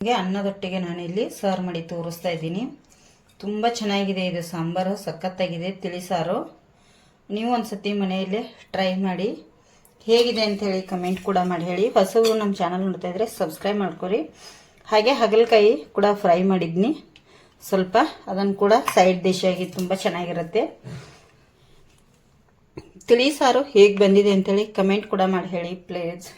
ಅನ್ನದೊಟ್ಟಿಗೆ ನಾನಿಲ್ಲಿ ಸರ್ವ್ ಮಾಡಿ ತೋರಿಸ್ತಾ ಇದ್ದೀನಿ. ತುಂಬ ಚೆನ್ನಾಗಿದೆ ಇದು ಸಾಂಬಾರು, ಸಖತ್ತಾಗಿದೆ ತಿಳಿಸಾರು. ನೀವು ಒಂದ್ಸತಿ ಮನೆಯಲ್ಲೇ ಟ್ರೈ ಮಾಡಿ ಹೇಗಿದೆ ಅಂಥೇಳಿ ಕಮೆಂಟ್ ಕೂಡ ಮಾಡಿ ಹೇಳಿ. ಹೊಸವರು ನಮ್ಮ ಚಾನಲ್ ನೋಡ್ತಾ ಇದ್ರೆ ಸಬ್ಸ್ಕ್ರೈಬ್ ಮಾಡ್ಕೊರಿ. ಹಾಗೆ ಹಾಗಲಕಾಯಿ ಕೂಡ ಫ್ರೈ ಮಾಡಿದ್ನಿ ಸ್ವಲ್ಪ, ಅದನ್ನು ಕೂಡ ಸೈಡ್ ಡಿಶ್ ಆಗಿ ತುಂಬ ಚೆನ್ನಾಗಿರುತ್ತೆ. ತಿಳಿಸಾರು ಹೇಗೆ ಬಂದಿದೆ ಅಂಥೇಳಿ ಕಮೆಂಟ್ ಕೂಡ ಮಾಡಿ ಹೇಳಿ please.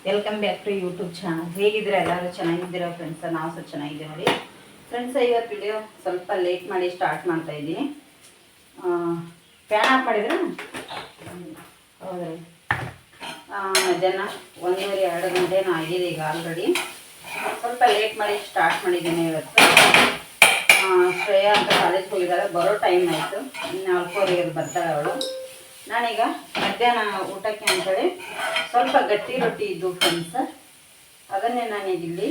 Welcome back to YouTube channel. ಹೇಗಿದ್ದೀರಾ? ಎಲ್ಲರೂ ಚೆನ್ನಾಗಿದ್ದೀರಾ ಫ್ರೆಂಡ್ಸ್? ನಾವು ಸಹ ಚೆನ್ನಾಗಿದ್ದೀವಿ ನೋಡಿ ಫ್ರೆಂಡ್ಸ್. ಇವತ್ತು ವಿಡಿಯೋ ಸ್ವಲ್ಪ ಲೇಟ್ ಮಾಡಿ ಸ್ಟಾರ್ಟ್ ಮಾಡ್ತಾ ಇದ್ದೀನಿ. ಫ್ಯಾನ್ ಆಫ್ ಮಾಡಿದ್ರೆ ಹೌದ್ರಿ. ಜನ 1:30-2 ಗಂಟೆನೂ ಆಗಿದೆ ಈಗ ಆಲ್ರೆಡಿ. ಸ್ವಲ್ಪ ಲೇಟ್ ಮಾಡಿ ಸ್ಟಾರ್ಟ್ ಮಾಡಿದ್ದೀನಿ ಇವತ್ತು. ಶ್ರೇಯಾ ಅಂತ ಕಾಲೇಜ್ಗೆ ಹೋಗಿದ್ದಾಳೆ, ಬರೋ ಟೈಮ್ ಆಯಿತು. 4:15 ಬರ್ತಾಳೆ ಅವಳು. ನಾನೀಗ ಮಧ್ಯಾಹ್ನ ಊಟಕ್ಕೆ ಅಂತೇಳಿ ಸ್ವಲ್ಪ ಗಟ್ಟಿ ರೊಟ್ಟಿ ಇದ್ದು ಫ್ರೆಂಡ್ಸ್, ಅದನ್ನೇ ನಾನೀಗ ಇಲ್ಲಿ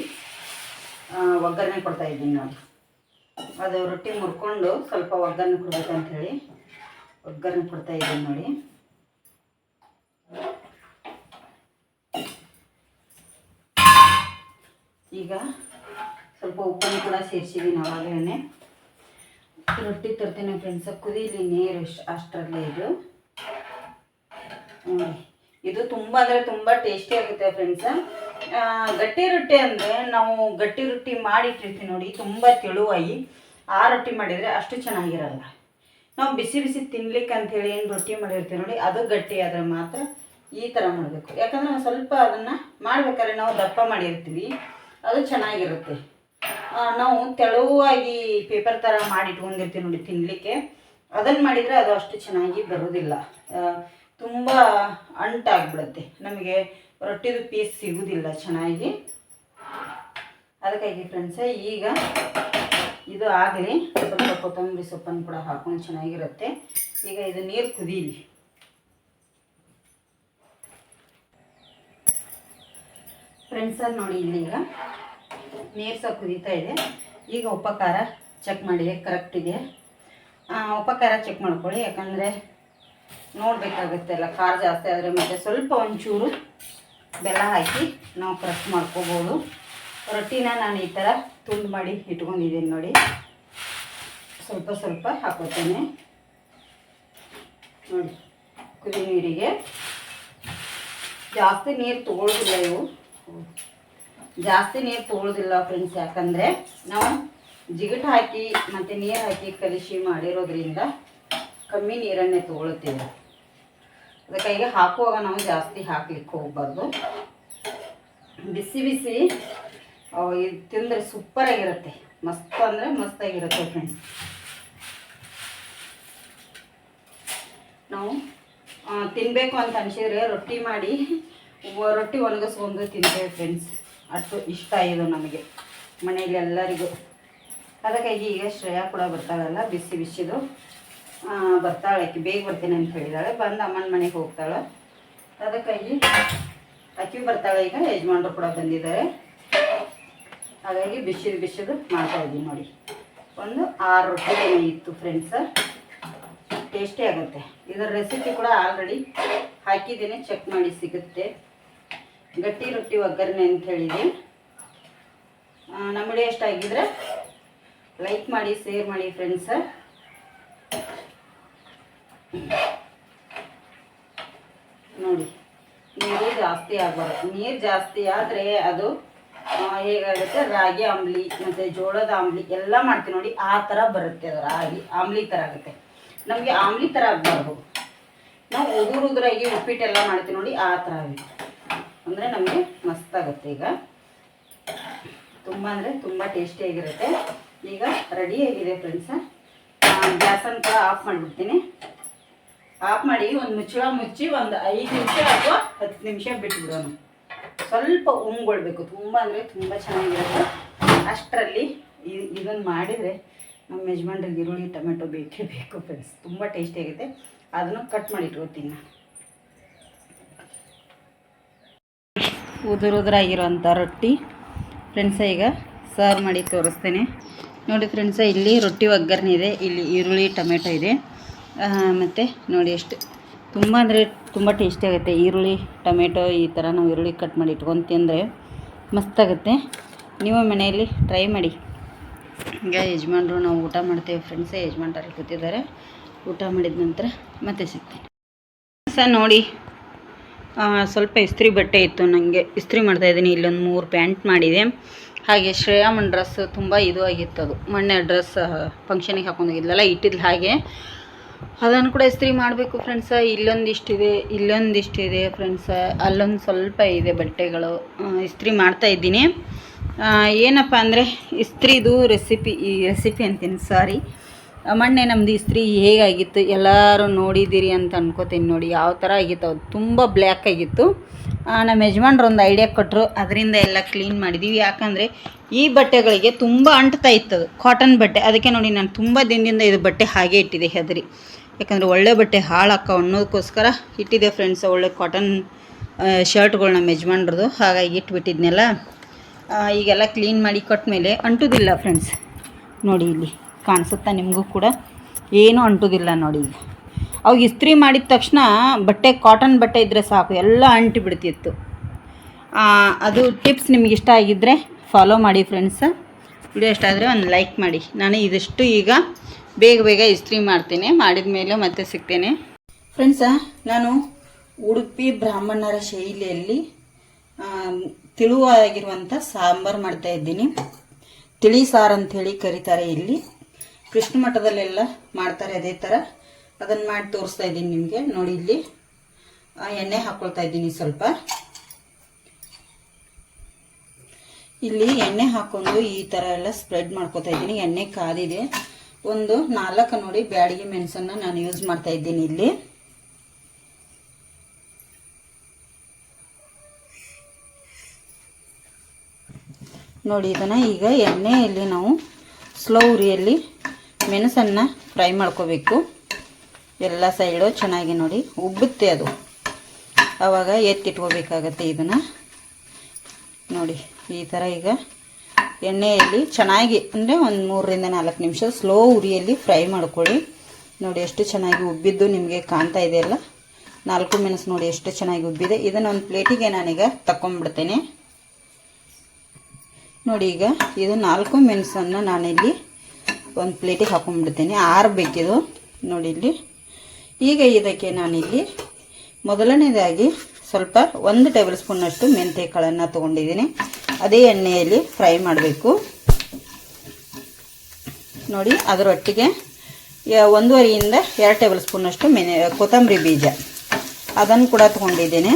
ಒಗ್ಗರಣೆ ಕೊಡ್ತಾಯಿದ್ದೀನಿ ನೋಡಿ. ಅದು ರೊಟ್ಟಿ ಮುರ್ಕೊಂಡು ಸ್ವಲ್ಪ ಒಗ್ಗರಣೆ ಕೊಡ್ಬೇಕಂಥೇಳಿ ಒಗ್ಗರಣೆ ಕೊಡ್ತಾಯಿದ್ದೀನಿ ನೋಡಿ. ಈಗ ಸ್ವಲ್ಪ ಉಪ್ಪನ್ನು ಕೂಡ ಸೇರಿಸಿದ್ದೀನಿ ಅವಾಗಲೇ. ರೊಟ್ಟಿ ತರ್ತೀನಿ ಫ್ರೆಂಡ್ಸ್, ಕುದೀಲಿ ನೀರು ಅಷ್ಟರಲ್ಲೇ. ಇದು ತುಂಬ ಅಂದರೆ ತುಂಬ ಟೇಸ್ಟಿ ಆಗುತ್ತೆ ಫ್ರೆಂಡ್ಸ್. ಗಟ್ಟಿ ರೊಟ್ಟಿ ಅಂದರೆ ನಾವು ಗಟ್ಟಿ ರೊಟ್ಟಿ ಮಾಡಿಟ್ಟಿರ್ತೀವಿ ನೋಡಿ, ತುಂಬ ತೆಳುವಾಗಿ. ಆ ರೊಟ್ಟಿ ಮಾಡಿದರೆ ಅಷ್ಟು ಚೆನ್ನಾಗಿರಲ್ಲ. ನಾವು ಬಿಸಿ ಬಿಸಿ ತಿನ್ಲಿಕ್ಕೆ ಅಂಥೇಳಿ ಏನು ರೊಟ್ಟಿ ಮಾಡಿರ್ತೀವಿ ನೋಡಿ, ಅದು ಗಟ್ಟಿ ಆದರೆ ಮಾತ್ರ ಈ ಥರ ಮಾಡಬೇಕು. ಯಾಕಂದರೆ ನಾವು ಸ್ವಲ್ಪ ಅದನ್ನು ಮಾಡ್ಬೇಕಾದ್ರೆ ನಾವು ದಪ್ಪ ಮಾಡಿರ್ತೀವಿ, ಅದು ಚೆನ್ನಾಗಿರುತ್ತೆ. ನಾವು ತೆಳುವಾಗಿ ಪೇಪರ್ ಥರ ಮಾಡಿ ಇಟ್ಕೊಂಡಿರ್ತೀವಿ ನೋಡಿ ತಿನ್ನಲಿಕ್ಕೆ, ಅದನ್ನು ಮಾಡಿದರೆ ಅದು ಅಷ್ಟು ಚೆನ್ನಾಗಿ ಬರೋದಿಲ್ಲ. ತುಂಬ ಅಂಟಾಗ್ಬಿಡುತ್ತೆ, ನಮಗೆ ರೊಟ್ಟಿದು ಪೀಸ್ ಸಿಗೋದಿಲ್ಲ ಚೆನ್ನಾಗಿ. ಅದಕ್ಕಾಗಿ ಫ್ರೆಂಡ್ಸ್ ಈಗ ಇದು ಆಗಲಿ, ಸ್ವಲ್ಪ ಕೊತ್ತಂಬರಿ ಸೊಪ್ಪನ್ನು ಕೂಡ ಹಾಕೊಂಡು ಚೆನ್ನಾಗಿರುತ್ತೆ. ಈಗ ಇದು ನೀರು ಕುದೀಲಿ. ಫ್ರೆಂಡ್ಸ್ ನೋಡಿ, ಇಲ್ಲಿ ಈಗ ನೀರು ಸಹ ಕುದೀತಾ ಇದೆ. ಈಗ ಉಪ್ಪು ಖಾರ ಚೆಕ್ ಮಾಡಿದೆ, ಕರೆಕ್ಟ್ ಇದೆ. ಉಪ್ಪು ಖಾರ ಚೆಕ್ ಮಾಡ್ಕೊಳ್ಳಿ, ಯಾಕಂದರೆ ನೋಡಬೇಕಾಗುತ್ತೆ ಅಲ್ಲ, ಖಾರ ಜಾಸ್ತಿ ಆದರೆ ಮತ್ತು ಸ್ವಲ್ಪ ಒಂಚೂರು ಬೆಲ್ಲ ಹಾಕಿ ನಾವು ಕ್ರಶ್ ಮಾಡ್ಕೋಬೋದು. ರೊಟ್ಟಿನ ನಾನು ಈ ಥರ ತುಂಡು ಮಾಡಿ ಇಟ್ಕೊಂಡಿದ್ದೀನಿ ನೋಡಿ, ಸ್ವಲ್ಪ ಸ್ವಲ್ಪ ಹಾಕೋತೇನೆ ನೋಡಿ. ಕುದಿ ನೀರಿಗೆ ಜಾಸ್ತಿ ನೀರು ತೊಗೊಳ್ಳೋದಿಲ್ಲ, ಇವು ಜಾಸ್ತಿ ನೀರು ತೊಗೊಳ್ಳೋದಿಲ್ಲ ಫ್ರೆಂಡ್ಸ್. ಯಾಕಂದರೆ ನಾವು ಜಿಗಟು ಹಾಕಿ ಮತ್ತು ನೀರು ಹಾಕಿ ಕಲಿಸಿ ಮಾಡಿರೋದ್ರಿಂದ ಕಮ್ಮಿ ನೀರನ್ನೇ ತೊಗೊಳ್ತೀವಿ. ಅದಕ್ಕಾಗಿ ಹಾಕುವಾಗ ನಾವು ಜಾಸ್ತಿ ಹಾಕ್ಲಿಕ್ಕೆ ಹೋಗ್ಬಾರ್ದು. ಬಿಸಿ ಬಿಸಿ ಇದು ತಿಂದರೆ ಸೂಪರಾಗಿರುತ್ತೆ, ಮಸ್ತ್ ಅಂದರೆ ಮಸ್ತಾಗಿರುತ್ತೆ ಫ್ರೆಂಡ್ಸ್. ನಾವು ತಿನ್ನಬೇಕು ಅಂತ ಅನಿಸಿದರೆ ರೊಟ್ಟಿ ಮಾಡಿ ರೊಟ್ಟಿ ಒಣಗಿಸ್ಕೊಂಡು ತಿಂತೇವೆ ಫ್ರೆಂಡ್ಸ್. ಅಷ್ಟು ಇಷ್ಟ ಇದು ನಮಗೆ ಮನೆಯಲ್ಲಿ ಎಲ್ಲರಿಗೂ. ಅದಕ್ಕಾಗಿ ಈಗ ಶ್ರೇಯಾ ಕೂಡ ಬರ್ತಾಳಲ್ಲ, ಬಿಸಿ ಬಿಸಿದು ಬರ್ತಾಳೆ. ಆಕೆ ಬೇಗ ಬರ್ತೀನಿ ಅಂತ ಹೇಳಿದಾಳೆ, ಬಂದು ಅಮ್ಮನ ಮನೆಗೆ ಹೋಗ್ತಾಳೆ. ಅದಕ್ಕಾಗಿ ಆಕೆ ಬರ್ತಾಳೆ. ಈಗ ಯಜಮಾನ್ರು ಕೂಡ ಬಂದಿದ್ದಾರೆ, ಹಾಗಾಗಿ ಬಿಸಿದು ಮಾಡ್ತಾಯಿದ್ದೀನಿ ನೋಡಿ. ಒಂದು 6 ರೊಟ್ಟಿ ಇತ್ತು ಫ್ರೆಂಡ್ಸ್, ಟೇಸ್ಟಿ ಆಗುತ್ತೆ. ಇದರ ರೆಸಿಪಿ ಕೂಡ ಆಲ್ರೆಡಿ ಹಾಕಿದ್ದೀನಿ, ಚೆಕ್ ಮಾಡಿ ಸಿಗುತ್ತೆ. ಗಟ್ಟಿ ರೊಟ್ಟಿ ಒಗ್ಗರಣೆ ಅಂತ ಹೇಳಿದೆ. ನಮ್ಮ ವಿಡಿಯೋ ಇಷ್ಟ ಆಗಿದ್ರೆ ಲೈಕ್ ಮಾಡಿ, ಶೇರ್ ಮಾಡಿ ಫ್ರೆಂಡ್ಸ್. ನೋಡಿ, ನೀರು ಜಾಸ್ತಿ ಆಗಬಾರ್ದು. ನೀರು ಜಾಸ್ತಿ ಆದರೆ ಅದು ಹೇಗಾಗುತ್ತೆ, ರಾಗಿ ಆಂಬ್ಲಿ ಮತ್ತು ಜೋಳದ ಆಂಬ್ಲಿ ಎಲ್ಲ ಮಾಡ್ತೀವಿ ನೋಡಿ, ಆ ಥರ ಬರುತ್ತೆ. ಅದು ರಾಗಿ ಆಂಬ್ಲಿ ಥರ ಆಗುತ್ತೆ. ನಮಗೆ ಆಂಬ್ಲಿ ಥರ ಆಗಬಾರ್ದು. ನಾವು ಉದುರಾಗಿ ಉಪ್ಪಿಟ್ಟೆಲ್ಲ ಮಾಡ್ತೀವಿ ನೋಡಿ, ಆ ಥರ ಆಗುತ್ತೆ ಅಂದರೆ ನಮಗೆ ಮಸ್ತಾಗುತ್ತೆ. ಈಗ ತುಂಬ ಅಂದರೆ ತುಂಬ ಟೇಸ್ಟಿಯಾಗಿರುತ್ತೆ. ಈಗ ರೆಡಿಯಾಗಿದೆ ಫ್ರೆಂಡ್ಸ. ಗ್ಯಾಸನ್ನು ಕೂಡ ಆಫ್ ಮಾಡಿಬಿಡ್ತೀನಿ. ಆಫ್ ಮಾಡಿ ಒಂದು ಮುಚ್ಚಳ ಮುಚ್ಚಿ ಒಂದು 5 ನಿಮಿಷ ಅಥವಾ 10 ನಿಮಿಷ ಬಿಟ್ಬಿಡೋಣ. ಸ್ವಲ್ಪ ಉಮ್ಗೊಳ್ಬೇಕು, ತುಂಬ ಅಂದರೆ ತುಂಬ ಚೆನ್ನಾಗಿರುತ್ತೆ. ಅಷ್ಟರಲ್ಲಿ ಇದನ್ನು ಮಾಡಿದರೆ ನಮ್ಮ ಯಜಮಾನ್ರಿಗೆ ಈರುಳ್ಳಿ ಟೊಮೆಟೊ ಬೇಕೇ ಬೇಕು ಫ್ರೆಂಡ್ಸ್. ತುಂಬ ಟೇಸ್ಟಿಯಾಗುತ್ತೆ. ಅದನ್ನು ಕಟ್ ಮಾಡಿ ಇಟ್ಕೊತೀನಿ ನಾನು. ಉದುರುದ್ರಾಗಿರೋಂಥ ರೊಟ್ಟಿ ಫ್ರೆಂಡ್ಸ ಈಗ ಸರ್ವ್ ಮಾಡಿ ತೋರಿಸ್ತೇನೆ. ನೋಡಿ ಫ್ರೆಂಡ್ಸ, ಇಲ್ಲಿ ರೊಟ್ಟಿ ಒಗ್ಗರಣೆ ಇದೆ, ಇಲ್ಲಿ ಈರುಳ್ಳಿ ಟೊಮೆಟೊ ಇದೆ, ಮತ್ತು ನೋಡಿ ಎಷ್ಟು ತುಂಬ ಅಂದರೆ ತುಂಬ ಟೇಸ್ಟಿ ಆಗುತ್ತೆ. ಈರುಳ್ಳಿ ಟೊಮೆಟೊ ಈ ಥರ ನಾವು ಈರುಳ್ಳಿ ಕಟ್ ಮಾಡಿ ಇಟ್ಕೊಂಡು ತಿಂದರೆ ಮಸ್ತಾಗುತ್ತೆ. ನೀವು ಮನೆಯಲ್ಲಿ ಟ್ರೈ ಮಾಡಿ. ಈಗ ಯಜಮಾನ್ರು ನಾವು ಊಟ ಮಾಡ್ತೇವೆ ಫ್ರೆಂಡ್ಸೇ, ಯಜಮಾನ್ರು ಕೂತಿದ್ದಾರೆ. ಊಟ ಮಾಡಿದ ನಂತರ ಮತ್ತೆ ಸಿಗ್ತೀನಿ ನೋಡಿ. ಸ್ವಲ್ಪ ಇಸ್ತ್ರಿ ಬಟ್ಟೆ ಇತ್ತು, ನನಗೆ ಇಸ್ತ್ರಿ ಮಾಡ್ತಾಯಿದ್ದೀನಿ. ಇಲ್ಲೊಂದು 3 ಪ್ಯಾಂಟ್ ಮಾಡಿದೆ. ಹಾಗೆ ಶ್ರೇಯಮ್ಮನ ಡ್ರೆಸ್ ತುಂಬ ಇದು ಆಗಿತ್ತು, ಅದು ಮೊನ್ನೆ ಡ್ರೆಸ್ ಫಂಕ್ಷನಿಗೆ ಹಾಕೊಂಡೋಗಿದ್ಲಲ್ಲ, ಇಟ್ಟಿದ್ಲು ಹಾಗೆ, ಅದನ್ನು ಕೂಡ ಇಸ್ತ್ರಿ ಮಾಡಬೇಕು ಫ್ರೆಂಡ್ಸ. ಇಲ್ಲೊಂದಿಷ್ಟಿದೆ, ಇಲ್ಲೊಂದಿಷ್ಟಿದೆ ಫ್ರೆಂಡ್ಸ, ಅಲ್ಲೊಂದು ಸ್ವಲ್ಪ ಇದೆ ಬಟ್ಟೆಗಳು, ಇಸ್ತ್ರಿ ಮಾಡ್ತಾಯಿದ್ದೀನಿ. ಏನಪ್ಪ ಅಂದರೆ ಇಸ್ತ್ರಿದು ರೆಸಿಪಿ ಅಂತೀನಿ, ಸಾರಿ. ಮೊನ್ನೆ ನಮ್ಮದು ಇಸ್ತ್ರಿ ಹೇಗಾಗಿತ್ತು ಎಲ್ಲರೂ ನೋಡಿದ್ದೀರಿ ಅಂತ ಅನ್ಕೋತೀನಿ. ನೋಡಿ ಯಾವ ಥರ ಆಗಿತ್ತು, ಅದು ತುಂಬ ಬ್ಲ್ಯಾಕ್ ಆಗಿತ್ತು. ನಮ್ಮ ಯಜಮಾನ್ರು ಒಂದು ಐಡಿಯಾ ಕೊಟ್ಟರು, ಅದರಿಂದ ಎಲ್ಲ ಕ್ಲೀನ್ ಮಾಡಿದ್ದೀವಿ. ಯಾಕಂದರೆ ಈ ಬಟ್ಟೆಗಳಿಗೆ ತುಂಬ ಅಂಟ್ತಾ ಇತ್ತದು, ಕಾಟನ್ ಬಟ್ಟೆ. ಅದಕ್ಕೆ ನೋಡಿ ನಾನು ತುಂಬ ದಿನದಿಂದ ಇದು ಬಟ್ಟೆ ಹಾಗೆ ಇಟ್ಟಿದೆ ಹೆದರಿ, ಯಾಕಂದರೆ ಒಳ್ಳೆ ಬಟ್ಟೆ ಹಾಳಾಕ ಅನ್ನೋದಕ್ಕೋಸ್ಕರ ಇಟ್ಟಿದೆ ಫ್ರೆಂಡ್ಸ್. ಒಳ್ಳೆ ಕಾಟನ್ ಶರ್ಟ್ಗಳು ನಮ್ಮ ಯಜಮಾನ್ರದ್ದು, ಹಾಗಾಗಿ ಇಟ್ಬಿಟ್ಟಿದ್ನೆಲ್ಲ. ಈಗೆಲ್ಲ ಕ್ಲೀನ್ ಮಾಡಿ ಕೊಟ್ಟಮೇಲೆ ಅಂಟುವುದಿಲ್ಲ ಫ್ರೆಂಡ್ಸ್. ನೋಡಿ ಇಲ್ಲಿ ಕಾಣಿಸುತ್ತಾ ನಿಮಗೂ ಕೂಡ, ಏನೂ ಅಂಟುವುದಿಲ್ಲ ನೋಡಿ. ಈಗ ಅವಾಗ ಇಸ್ತ್ರಿ ಮಾಡಿದ ತಕ್ಷಣ ಬಟ್ಟೆ ಕಾಟನ್ ಬಟ್ಟೆ ಇದ್ದರೆ ಸಾಕು, ಎಲ್ಲ ಅಂಟಿ ಬಿಡ್ತಿತ್ತು. ಅದು ಟಿಪ್ಸ್ ನಿಮ್ಗೆ ಇಷ್ಟ ಆಗಿದ್ದರೆ ಫಾಲೋ ಮಾಡಿ ಫ್ರೆಂಡ್ಸ್. ವಿಡಿಯೋ ಇಷ್ಟ ಆದರೆ ಒಂದು ಲೈಕ್ ಮಾಡಿ. ನಾನು ಇದಿಷ್ಟು ಈಗ ಬೇಗ ಇಸ್ತ್ರಿ ಮಾಡ್ತೇನೆ, ಮಾಡಿದ ಮೇಲೆ ಮತ್ತೆ ಸಿಗ್ತೇನೆ ಫ್ರೆಂಡ್ಸ. ನಾನು ಉಡುಪಿ ಬ್ರಾಹ್ಮಣರ ಶೈಲಿಯಲ್ಲಿ ತಿಳುವಾಗಿರುವಂಥ ಸಾಂಬಾರು ಮಾಡ್ತಾಯಿದ್ದೀನಿ. ತಿಳಿ ಸಾರು ಅಂಥೇಳಿ ಕರೀತಾರೆ ಇಲ್ಲಿ. ಕೃಷ್ಣ ಮಠದಲ್ಲೆಲ್ಲ ಮಾಡ್ತಾರೆ ಅದೇ ಥರ, ಅದನ್ನು ಮಾಡಿ ತೋರಿಸ್ತಾ ಇದ್ದೀನಿ ನಿಮಗೆ. ನೋಡಿ ಇಲ್ಲಿ ಎಣ್ಣೆ ಹಾಕ್ಕೊಳ್ತಾ ಇದ್ದೀನಿ ಸ್ವಲ್ಪ. ಇಲ್ಲಿ ಎಣ್ಣೆ ಹಾಕ್ಕೊಂಡು ಈ ಥರ ಎಲ್ಲ ಸ್ಪ್ರೆಡ್ ಮಾಡ್ಕೊತಾ ಇದ್ದೀನಿ. ಎಣ್ಣೆ ಕಾದಿದೆ. ಒಂದು 4 ನೋಡಿ ಬ್ಯಾಡಗಿ ಮೆಣಸನ್ನು ನಾನು ಯೂಸ್ ಮಾಡ್ತಾ ಇದ್ದೀನಿ ಇಲ್ಲಿ. ನೋಡಿ ಇದನ್ನು ಈಗ ಎಣ್ಣೆಯಲ್ಲಿ ನಾವು ಸ್ಲೋ ಉರಿಯಲ್ಲಿ ಮೆಣಸನ್ನು ಫ್ರೈ ಮಾಡ್ಕೋಬೇಕು. ಎಲ್ಲ ಸೈಡು ಚೆನ್ನಾಗಿ ನೋಡಿ ಉಬ್ಬುತ್ತೆ ಅದು, ಆವಾಗ ಎತ್ತಿಟ್ಕೋಬೇಕಾಗತ್ತೆ ಇದನ್ನು. ನೋಡಿ ಈ ಥರ ಈಗ ಎಣ್ಣೆಯಲ್ಲಿ ಚೆನ್ನಾಗಿ ಅಂದರೆ ಒಂದು 3 ರಿಂದ 4 ನಿಮಿಷ ಸ್ಲೋ ಉರಿಯಲ್ಲಿ ಫ್ರೈ ಮಾಡ್ಕೊಳ್ಳಿ. ನೋಡಿ ಎಷ್ಟು ಚೆನ್ನಾಗಿ ಉಬ್ಬಿದ್ದು ನಿಮಗೆ ಕಾಣ್ತಾ ಇದೆಯಲ್ಲ, 4 ಮೆಣಸು ನೋಡಿ ಎಷ್ಟು ಚೆನ್ನಾಗಿ ಉಬ್ಬಿದೆ. ಇದನ್ನು ಒಂದು ಪ್ಲೇಟಿಗೆ ನಾನೀಗ ತಗೊಂಡ್ಬಿಡ್ತೇನೆ. ನೋಡಿ ಈಗ ಇದು 4 ಮೆಣಸನ್ನು ನಾನಿಲ್ಲಿ ಒಂದು ಪ್ಲೇಟಿಗೆ ಹಾಕೊಂಡ್ಬಿಡ್ತೇನೆ, ಆರಬೇಕಿದು. ನೋಡಿ ಇಲ್ಲಿ ಈಗ ಇದಕ್ಕೆ ನಾನಿಲ್ಲಿ ಮೊದಲನೇದಾಗಿ ಸ್ವಲ್ಪ 1 ಟೇಬಲ್ ಸ್ಪೂನಷ್ಟು ಮೆಂತ್ಯ ಕಾಳನ್ನು ತೊಗೊಂಡಿದ್ದೀನಿ. ಅದೇ ಎಣ್ಣೆಯಲ್ಲಿ ಫ್ರೈ ಮಾಡಬೇಕು. ನೋಡಿ ಅದರೊಟ್ಟಿಗೆ 1.5 ರಿಂದ 2 ಟೇಬಲ್ ಸ್ಪೂನಷ್ಟು ಕೊತ್ತಂಬರಿ ಬೀಜ ಅದನ್ನು ಕೂಡ ತೊಗೊಂಡಿದ್ದೇನೆ.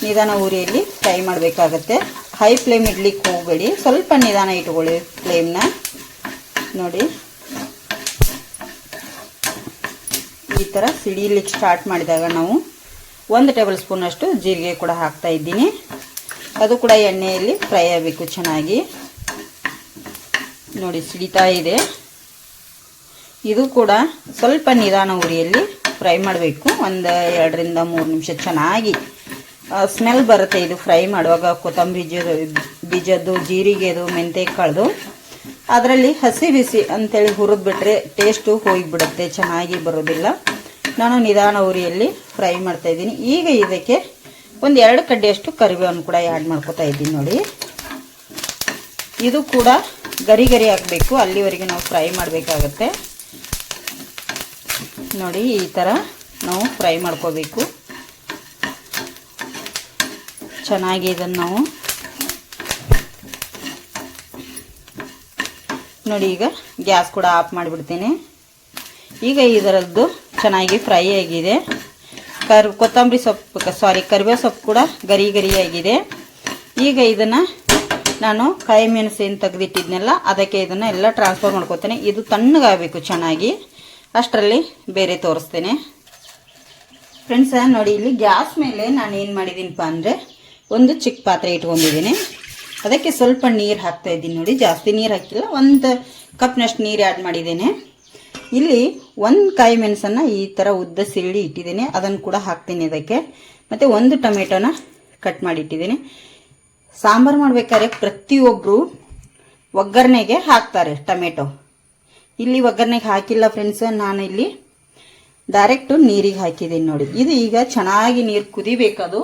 ನಿಧಾನ ಉರಿಯಲ್ಲಿ ಫ್ರೈ ಮಾಡಬೇಕಾಗತ್ತೆ. ಹೈ ಫ್ಲೇಮ್ ಇಡ್ಲಿಕ್ಕೆ ಹೋಗಬೇಡಿ, ಸ್ವಲ್ಪ ನಿಧಾನ ಇಟ್ಕೊಳ್ಳಿ ಫ್ಲೇಮ್ನ. ನೋಡಿ ಈ ಥರ ಸಿಡಿಲಿಕ್ಕೆ ಸ್ಟಾರ್ಟ್ ಮಾಡಿದಾಗ ನಾವು 1 ಟೇಬಲ್ ಸ್ಪೂನಷ್ಟು ಜೀರಿಗೆ ಕೂಡ ಹಾಕ್ತಾ ಇದ್ದೀನಿ. ಅದು ಕೂಡ ಎಣ್ಣೆಯಲ್ಲಿ ಫ್ರೈ ಆಗಬೇಕು ಚೆನ್ನಾಗಿ. ನೋಡಿ ಸಿಡಿತಾ ಇದೆ. ಇದು ಕೂಡ ಸ್ವಲ್ಪ ನಿಧಾನ ಉರಿಯಲ್ಲಿ ಫ್ರೈ ಮಾಡಬೇಕು. 1-2 ರಿಂದ 3 ನಿಮಿಷ ಚೆನ್ನಾಗಿ ಸ್ಮೆಲ್ ಬರುತ್ತೆ ಇದು ಫ್ರೈ ಮಾಡುವಾಗ. ಕೊತ್ತಂಬರಿ ಬೀಜದ್ದು, ಜೀರಿಗೆದು, ಮೆಂತ್ಯ ಕಾಳ್ದು ಅದರಲ್ಲಿ ಹಸಿ ಬಿಸಿ ಅಂಥೇಳಿ ಹುರಿದ್ಬಿಟ್ರೆ ಟೇಸ್ಟು ಹೋಗಿಬಿಡುತ್ತೆ, ಚೆನ್ನಾಗಿ ಬರೋದಿಲ್ಲ. ನಾನು ನಿಧಾನ ಉರಿಯಲ್ಲಿ ಫ್ರೈ ಮಾಡ್ತಾಯಿದ್ದೀನಿ. ಈಗ ಇದಕ್ಕೆ 1-2 ಕಡ್ಡಿಯಷ್ಟು ಕರಿಬೇವನ್ನು ಕೂಡ ಆ್ಯಡ್ ಮಾಡ್ಕೊತಾ ಇದ್ದೀನಿ. ನೋಡಿ ಇದು ಕೂಡ ಗರಿ ಆಗಬೇಕು, ಅಲ್ಲಿವರೆಗೆ ನಾವು ಫ್ರೈ ಮಾಡಬೇಕಾಗತ್ತೆ. ನೋಡಿ ಈ ಥರ ನಾವು ಫ್ರೈ ಮಾಡ್ಕೋಬೇಕು ಚೆನ್ನಾಗಿ. ಇದನ್ನು ನಾವು ನೋಡಿ ಈಗ ಗ್ಯಾಸ್ ಕೂಡ ಆಫ್ ಮಾಡಿಬಿಡ್ತೇನೆ. ಈಗ ಇದರದ್ದು ಚೆನ್ನಾಗಿ ಫ್ರೈ ಆಗಿದೆ. ಕೊತ್ತಂಬರಿ ಸೊಪ್ಪು ಕರಿಬೇವು ಸೊಪ್ಪು ಕೂಡ ಗರಿ ಆಗಿದೆ. ಈಗ ಇದನ್ನು ನಾನು ಕಾಯಿ ಮೆಣಸು ಏನು ತೆಗೆದಿಟ್ಟಿದ್ನೆಲ್ಲ ಅದಕ್ಕೆ ಇದನ್ನು ಎಲ್ಲ ಟ್ರಾನ್ಸ್ಫರ್ ಮಾಡ್ಕೊತೇನೆ. ಇದು ತಣ್ಣಗಾಗಬೇಕು ಚೆನ್ನಾಗಿ, ಅಷ್ಟರಲ್ಲಿ ಬೇರೆ ತೋರಿಸ್ತೇನೆ ಫ್ರೆಂಡ್ಸ. ನೋಡಿ ಇಲ್ಲಿ ಗ್ಯಾಸ್ ಮೇಲೆ ನಾನು ಏನು ಮಾಡಿದ್ದೀನಪ್ಪ ಅಂದರೆ ಒಂದು ಚಿಕ್ಕ ಪಾತ್ರೆ ಇಟ್ಕೊಂಡಿದ್ದೀನಿ. ಅದಕ್ಕೆ ಸ್ವಲ್ಪ ನೀರು ಹಾಕ್ತಾ ಇದ್ದೀನಿ. ನೋಡಿ ಜಾಸ್ತಿ ನೀರು ಹಾಕಿಲ್ಲ, 1 ಕಪ್ನಷ್ಟು ನೀರು ಆ್ಯಡ್ ಮಾಡಿದ್ದೇನೆ. ಇಲ್ಲಿ 1 ಕಾಯಿ ಮೆಣಸನ್ನು ಈ ಥರ ಉದ್ದ ಸಿರಡಿ ಇಟ್ಟಿದ್ದೀನಿ, ಅದನ್ನು ಕೂಡ ಹಾಕ್ತೀನಿ ಅದಕ್ಕೆ. ಮತ್ತು 1 ಟೊಮೆಟೊನ ಕಟ್ ಮಾಡಿ ಇಟ್ಟಿದ್ದೀನಿ. ಸಾಂಬಾರು ಮಾಡಬೇಕಾದ್ರೆ ಪ್ರತಿಯೊಬ್ಬರು ಒಗ್ಗರಣೆಗೆ ಹಾಕ್ತಾರೆ ಟೊಮೆಟೊ. ಇಲ್ಲಿ ಒಗ್ಗರಣೆಗೆ ಹಾಕಿಲ್ಲ ಫ್ರೆಂಡ್ಸ್, ನಾನು ಇಲ್ಲಿ ಡೈರೆಕ್ಟು ನೀರಿಗೆ ಹಾಕಿದ್ದೀನಿ ನೋಡಿ. ಇದು ಈಗ ಚೆನ್ನಾಗಿ ನೀರು ಕುದಿಬೇಕದು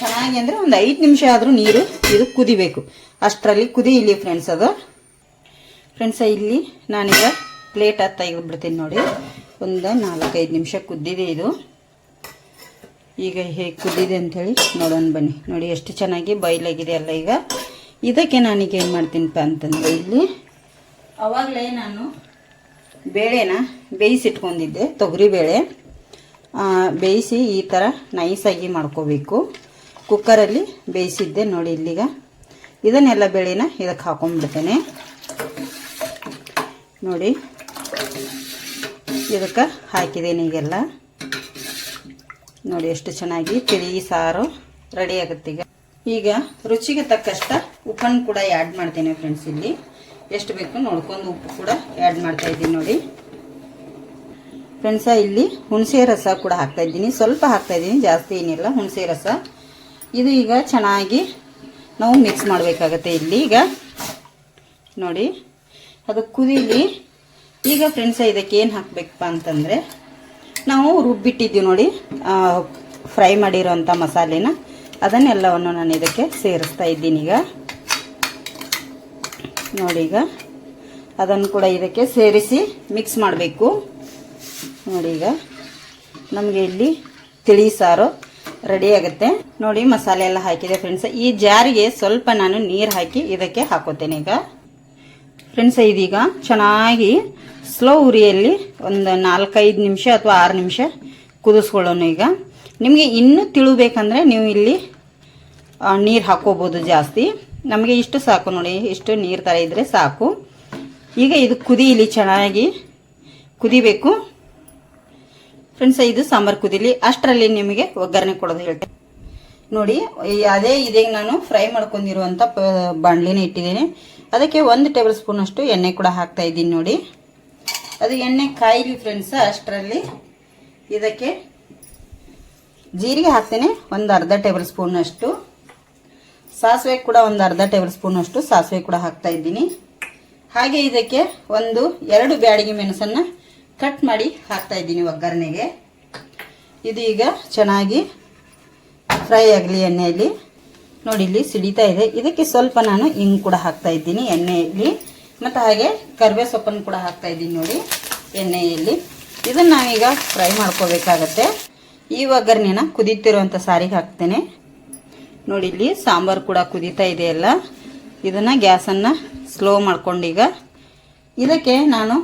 ಚೆನ್ನಾಗಿ ಅಂದರೆ ಒಂದು 5 ನಿಮಿಷ ಆದರೂ ನೀರು ಇದು ಕುದಿಬೇಕು. ಅಷ್ಟರಲ್ಲಿ ಕುದಿಯಿಲಿ ಫ್ರೆಂಡ್ಸ್ ಅದು. ಫ್ರೆಂಡ್ಸ ಇಲ್ಲಿ ನಾನೀಗ ಪ್ಲೇಟ್ ತೆಗೆದುಬಿಡ್ತೀನಿ ನೋಡಿ. ಒಂದು 4-5 ನಿಮಿಷ ಕುದ್ದಿದೆ ಇದು. ಈಗ ಹೇಗೆ ಕುದ್ದಿದೆ ಅಂಥೇಳಿ ನೋಡೋಣ ಬನ್ನಿ. ನೋಡಿ ಎಷ್ಟು ಚೆನ್ನಾಗಿ ಬಯಲಾಗಿದೆ ಅಲ್ಲ. ಈಗ ಇದಕ್ಕೆ ನಾನೀಗ ಏನು ಮಾಡ್ತೀನಪ್ಪ ಅಂತಂದರೆ, ಇಲ್ಲಿ ಆವಾಗಲೇ ನಾನು ಬೇಳೆನ ಬೇಯಿಸಿಟ್ಕೊಂಡಿದ್ದೆ, ತೊಗರಿಬೇಳೆ ಬೇಯಿಸಿ ಈ ಥರ ನೈಸಾಗಿ ಮಾಡ್ಕೋಬೇಕು. ಕುಕ್ಕರಲ್ಲಿ ಬೇಯಿಸಿದ್ದೆ ನೋಡಿ. ಇಲ್ಲಿಗ ಇದನ್ನೆಲ್ಲ ಬೇಳೆನ ಇದಕ್ಕೆ ಹಾಕೊಂಡ್ಬಿಡ್ತೇನೆ ನೋಡಿ. ಇದಕ್ಕೆ ಹಾಕಿದ್ದೇನೆ ಈಗೆಲ್ಲ ನೋಡಿ. ಎಷ್ಟು ಚೆನ್ನಾಗಿ ತಿಳಿ ಸಾರು ರೆಡಿ ಆಗುತ್ತೆ. ಈಗ ರುಚಿಗೆ ತಕ್ಕಷ್ಟ ಉಪ್ಪನ್ನು ಕೂಡ ಆ್ಯಡ್ ಮಾಡ್ತೇನೆ ಫ್ರೆಂಡ್ಸ್. ಇಲ್ಲಿ ಎಷ್ಟು ಬೇಕು ನೋಡ್ಕೊಂಡು ಉಪ್ಪು ಕೂಡ ಆ್ಯಡ್ ಮಾಡ್ತಾ ಇದ್ದೀನಿ ನೋಡಿ ಫ್ರೆಂಡ್ಸ. ಇಲ್ಲಿ ಹುಣಸೆ ರಸ ಕೂಡ ಹಾಕ್ತಾ ಇದ್ದೀನಿ, ಸ್ವಲ್ಪ ಹಾಕ್ತಾ ಇದ್ದೀನಿ, ಜಾಸ್ತಿ ಏನಿಲ್ಲ. ಹುಣಸೆ ರಸ ಇದು ಈಗ ಚೆನ್ನಾಗಿ ನಾವು ಮಿಕ್ಸ್ ಮಾಡಬೇಕಾಗತ್ತೆ. ಇಲ್ಲಿ ಈಗ ನೋಡಿ ಅದು ಕುದೀಲಿ. ಈಗ ಫ್ರೆಂಡ್ಸ ಇದಕ್ಕೆ ಏನು ಹಾಕಬೇಕಪ್ಪ ಅಂತಂದರೆ, ನಾವು ರುಬ್ಬಿಟ್ಟಿದ್ದೀವಿ ನೋಡಿ ಫ್ರೈ ಮಾಡಿರೋಂಥ ಮಸಾಲೆನ, ಅದನ್ನೆಲ್ಲವನ್ನು ನಾನು ಇದಕ್ಕೆ ಸೇರಿಸ್ತಾ ಇದ್ದೀನಿ ಈಗ ನೋಡಿ. ಈಗ ಅದನ್ನು ಕೂಡ ಇದಕ್ಕೆ ಸೇರಿಸಿ ಮಿಕ್ಸ್ ಮಾಡಬೇಕು ನೋಡಿ. ಈಗ ನಮಗೆ ಇಲ್ಲಿ ತಿಳಿ ಸಾರು ರೆಡಿ ಆಗುತ್ತೆ ನೋಡಿ. ಮಸಾಲೆ ಎಲ್ಲ ಹಾಕಿದೆ ಫ್ರೆಂಡ್ಸ್. ಈ ಜಾರಿಗೆ ಸ್ವಲ್ಪ ನಾನು ನೀರು ಹಾಕಿ ಇದಕ್ಕೆ ಹಾಕೋತೇನೆ ಈಗ ಫ್ರೆಂಡ್ಸ್. ಇದೀಗ ಚೆನ್ನಾಗಿ ಸ್ಲೋ ಉರಿಯಲ್ಲಿ ಒಂದು 4-5 ನಿಮಿಷ ಅಥವಾ 6 ನಿಮಿಷ ಕುದಿಸ್ಕೊಳ್ಳೋಣ. ಈಗ ನಿಮಗೆ ಇನ್ನೂ ತಿಳಬೇಕಂದ್ರೆ ನೀವು ಇಲ್ಲಿ ನೀರು ಹಾಕೋಬೋದು ಜಾಸ್ತಿ. ನಮಗೆ ಇಷ್ಟು ಸಾಕು ನೋಡಿ, ಇಷ್ಟು ನೀರು ಥರ ಇದ್ದರೆ ಸಾಕು. ಈಗ ಇದು ಕುದಿಯಲಿ, ಚೆನ್ನಾಗಿ ಕುದಿಬೇಕು ಫ್ರೆಂಡ್ಸ್. ಇದು ಸಾಂಬಾರು ಕುದಿಲಿ. ಅಷ್ಟರಲ್ಲಿ ನಿಮಗೆ ಒಗ್ಗರಣೆ ಕೊಡೋದು ಹೇಳ್ತೇನೆ ನೋಡಿ. ಇದೇ ನಾನು ಫ್ರೈ ಮಾಡ್ಕೊಂಡಿರುವಂಥ ಬಾಣಲಿನ ಇಟ್ಟಿದ್ದೇನೆ. ಅದಕ್ಕೆ 1 ಟೇಬಲ್ ಸ್ಪೂನ್ ಅಷ್ಟು ಎಣ್ಣೆ ಕೂಡ ಹಾಕ್ತಾ ಇದ್ದೀನಿ ನೋಡಿ. ಅದು ಎಣ್ಣೆ ಕಾಯಿಲಿ ಫ್ರೆಂಡ್ಸ್. ಅಷ್ಟರಲ್ಲಿ ಇದಕ್ಕೆ ಜೀರಿಗೆ ಹಾಕ್ತೇನೆ, ಒಂದು ಅರ್ಧ ಟೇಬಲ್ ಸ್ಪೂನ್ ಅಷ್ಟು. ಸಾಸಿವೆ ಕೂಡ ಒಂದು ಅರ್ಧ ಟೇಬಲ್ ಸ್ಪೂನ್ ಅಷ್ಟು ಸಾಸಿವೆ ಕೂಡ ಹಾಕ್ತಾ ಇದ್ದೀನಿ. ಹಾಗೆ ಇದಕ್ಕೆ 1-2 ಬ್ಯಾಡಗಿ ಮೆಣಸನ್ನು ಕಟ್ ಮಾಡಿ ಹಾಕ್ತಾ ಇದ್ದೀನಿ ಒಗ್ಗರಣೆಗೆ. ಇದು ಈಗ ಚೆನ್ನಾಗಿ ಫ್ರೈ ಆಗಲಿ ಎಣ್ಣೆಯಲ್ಲಿ ನೋಡಿ. ಇಲ್ಲಿ ಸಿಡಿತಾ ಇದೆ. ಇದಕ್ಕೆ ಸ್ವಲ್ಪ ನಾನು ಹಿಂಗೆ ಕೂಡ ಹಾಕ್ತಾ ಇದ್ದೀನಿ ಎಣ್ಣೆಯಲ್ಲಿ. ಮತ್ತು ಹಾಗೆ ಕರಿಬೇವು ಸೊಪ್ಪನ್ನು ಕೂಡ ಹಾಕ್ತಾ ಇದ್ದೀನಿ ನೋಡಿ ಎಣ್ಣೆಯಲ್ಲಿ. ಇದನ್ನು ನಾವೀಗ ಫ್ರೈ ಮಾಡ್ಕೋಬೇಕಾಗತ್ತೆ. ಈ ಒಗ್ಗರಣೆನ ಕುದೀತಿರುವಂಥ ಸಾರಿಗೆ ಹಾಕ್ತೇನೆ ನೋಡಿ. ಇಲ್ಲಿ ಸಾಂಬಾರು ಕೂಡ ಕುದೀತಾ ಇದೆಯಲ್ಲ, ಇದನ್ನು ಗ್ಯಾಸನ್ನು ಸ್ಲೋ ಮಾಡ್ಕೊಂಡೀಗ ಇದಕ್ಕೆ ನಾನು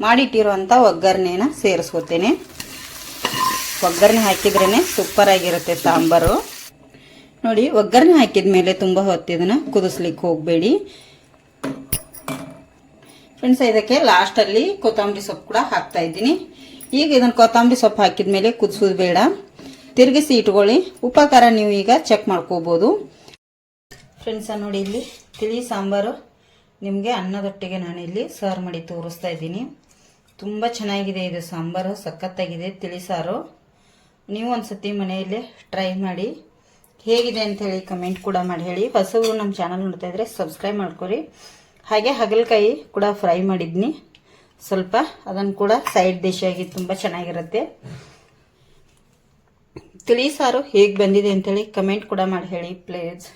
ಮಾಡಿಟ್ಟಿರುವಂಥ ಒಗ್ಗರಣೆನ ಸೇರಿಸ್ಕೋತೇನೆ. ಒಗ್ಗರಣೆ ಹಾಕಿದ್ರೇ ಸೂಪರಾಗಿರುತ್ತೆ ಸಾಂಬಾರು ನೋಡಿ. ಒಗ್ಗರಣೆ ಹಾಕಿದ ಮೇಲೆ ತುಂಬ ಹೊತ್ತು ಇದನ್ನು ಕುದಿಸ್ಲಿಕ್ಕೆ ಹೋಗಬೇಡಿ ಫ್ರೆಂಡ್ಸ್. ಇದಕ್ಕೆ ಲಾಸ್ಟಲ್ಲಿ ಕೊತ್ತಂಬರಿ ಸೊಪ್ಪು ಕೂಡ ಹಾಕ್ತಾ ಇದ್ದೀನಿ. ಈಗ ಇದನ್ನು ಕೊತ್ತಂಬರಿ ಸೊಪ್ಪು ಹಾಕಿದ ಮೇಲೆ ಕುದಿಸೋದು ಬೇಡ, ತಿರುಗಿಸಿ ಇಟ್ಕೊಳ್ಳಿ. ಉಪ್ಪು ಖಾರ ನೀವು ಈಗ ಚೆಕ್ ಮಾಡ್ಕೋಬೋದು ಫ್ರೆಂಡ್ಸ ನೋಡಿ. ಇಲ್ಲಿ ತಿಳಿ ಸಾಂಬಾರು ನಿಮಗೆ ಅನ್ನದೊಟ್ಟಿಗೆ ನಾನು ಇಲ್ಲಿ ಸರ್ವ್ ಮಾಡಿ ತೋರಿಸ್ತಾ ಇದ್ದೀನಿ. ತುಂಬ ಚೆನ್ನಾಗಿದೆ ಇದು ಸಾಂಬಾರು, ಸಖತ್ತಾಗಿದೆ ತಿಳಿ ಸಾರು. ನೀವು ಒಂದ್ಸತಿ ಮನೆಯಲ್ಲೇ ಟ್ರೈ ಮಾಡಿ, ಹೇಗಿದೆ ಅಂಥೇಳಿ ಕಮೆಂಟ್ ಕೂಡ ಮಾಡಿ ಹೇಳಿ. ಹೊಸವರು ನಮ್ಮ ಚಾನಲ್ ನೋಡ್ತಾ ಇದ್ರೆ ಸಬ್ಸ್ಕ್ರೈಬ್ ಮಾಡ್ಕೊರಿ. ಹಾಗೆ ಹಾಗಲಕಾಯಿ ಕೂಡ ಫ್ರೈ ಮಾಡಿದ್ನಿ ಸ್ವಲ್ಪ, ಅದನ್ನು ಕೂಡ ಸೈಡ್ ಡಿಶ್ ಆಗಿ ತುಂಬ ಚೆನ್ನಾಗಿರುತ್ತೆ. ತಿಳಿ ಸಾರು ಹೇಗೆ ಬಂದಿದೆ ಅಂಥೇಳಿ ಕಮೆಂಟ್ ಕೂಡ ಮಾಡಿ ಹೇಳಿ ಪ್ಲೀಸ್.